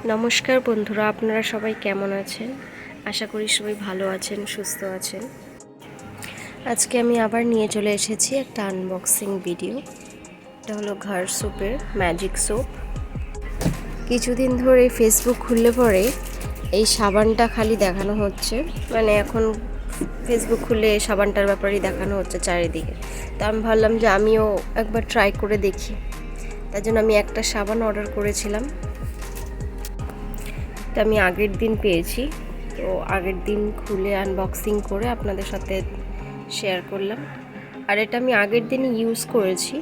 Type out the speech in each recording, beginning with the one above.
নমস্কার বন্ধুরা, আপনারা সবাই কেমন আছেন? আশা করি সবাই ভালো আছেন, সুস্থ আছেন। আজকে আমি আবার নিয়ে চলে এসেছি একটা আনবক্সিং ভিডিও। এটা হলো ঘর সোপের ম্যাজিক সোপ। কিছুদিন ধরে ফেসবুক খুললে পরে এই সাবানটা খালি দেখানো হচ্ছে, মানে এখন ফেসবুক খুললে সাবানটার ব্যাপারেই দেখানো হচ্ছে চারিদিকে। তো আমি ভাবলাম যে আমিও একবার ট্রাই করে দেখি। তার জন্য আমি একটা সাবান অর্ডার করেছিলাম। এটা আমি আগের দিন পেয়েছি, তো আগের দিন খুলে আনবক্সিং করে আপনাদের সাথে শেয়ার করলাম। আর এটা আমি আগের দিনই ইউজ করেছি।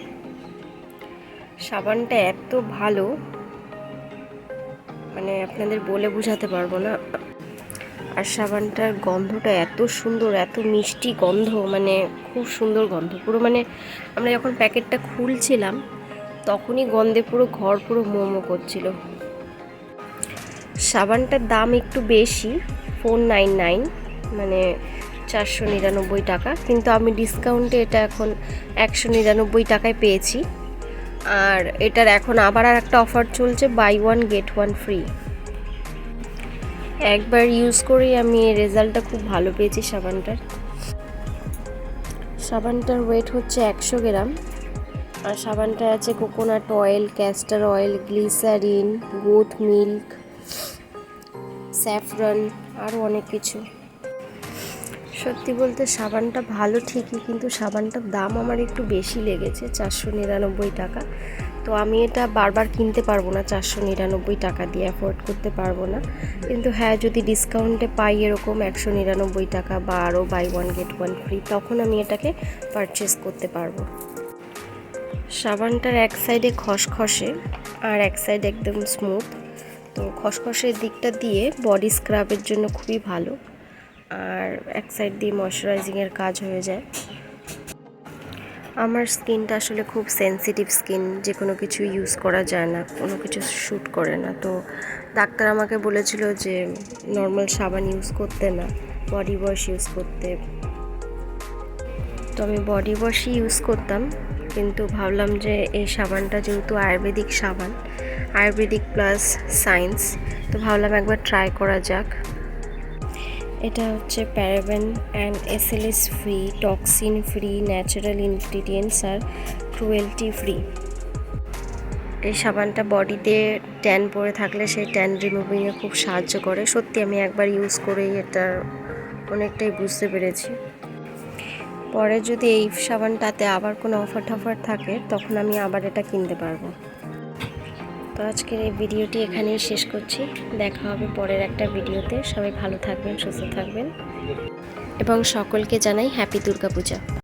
সাবানটা এত ভালো, মানে আপনাদের বলে বোঝাতে পারবো না। আর সাবানটার গন্ধটা এত সুন্দর, এত মিষ্টি গন্ধ, মানে খুব সুন্দর গন্ধ পুরো। মানে আমরা যখন প্যাকেটটা খুলছিলাম তখনই গন্ধে পুরো ঘর পুরো মোমো করছিল। সাবানটার দাম একটু বেশি, 499, মানে 499 টাকা, কিন্তু আমি ডিসকাউন্টে এটা এখন 199 টাকায় পেয়েছি। আর এটার এখন আবার আর একটা অফার চলছে, buy one get one free. একবার ইউজ করেই আমি রেজাল্টটা খুব ভালো পেয়েছি সাবানটার ওয়েট হচ্ছে 100 গ্রাম। আর সাবানটা আছে coconut oil, castor oil, glycerin, goat milk, saffron, আরও অনেক কিছু। সত্যি বলতে সাবানটা ভালো ঠিকই, কিন্তু সাবানটার দাম আমার একটু বেশি লেগেছে, 499 টাকা। তো আমি এটা বারবার কিনতে পারবো না, 499 টাকা দিয়ে অ্যাফোর্ড করতে পারবো না। কিন্তু হ্যাঁ, যদি ডিসকাউন্টে পাই এরকম 199 টাকা বা আরও buy one get one free, তখন আমি এটাকে পারচেস করতে পারবো। সাবানটার এক সাইডে খসখসে আর এক সাইড একদম স্মুথ। তো খসখসের দিকটা দিয়ে বডি স্ক্রাবের জন্য খুবই ভালো, আর এক সাইড দিয়ে ময়শ্চারাইজিংয়ের কাজ হয়ে যায়। আমার স্কিনটা আসলে খুব সেনসিটিভ স্কিন, যে কোনো কিছু ইউজ করা যায় না, কোনো কিছু শ্যুট করে না। তো ডাক্তার আমাকে বলেছিল যে নর্মাল সাবান ইউজ করতে না, বডি ওয়াশ ইউজ করতে। তো আমি বডি ওয়াশই ইউজ করতাম, কিন্তু ভাবলাম যে এই সাবানটা যেহেতু আয়ুর্বেদিক সাবান, আয়ুর্বেদিক প্লাস সায়েন্স, তো ভাবলাম একবার ট্রাই করা যাক। এটা হচ্ছে paraben and SLS free, toxin free, natural ingredients আর ক্রুয়েলটি ফ্রি। এই সাবানটা বডিতে ট্যান পড়ে থাকলে সেই ট্যান রিমুভিংয়ে খুব সাহায্য করে। সত্যি আমি একবার ইউজ করেই এটা অনেকটাই বুঝতে পেরেছি। পরে যদি এই সাবানটাতে আবার কোনো অফার টফার থাকে তখন আমি আবার এটা কিনতে পারবো। তো আজকের এই ভিডিওটি এখানেই শেষ করছি। দেখা হবে পরের একটা ভিডিওতে। সবাই ভালো থাকবেন, সুস্থ থাকবেন এবং সকলকে জানাই হ্যাপি দুর্গাপূজা।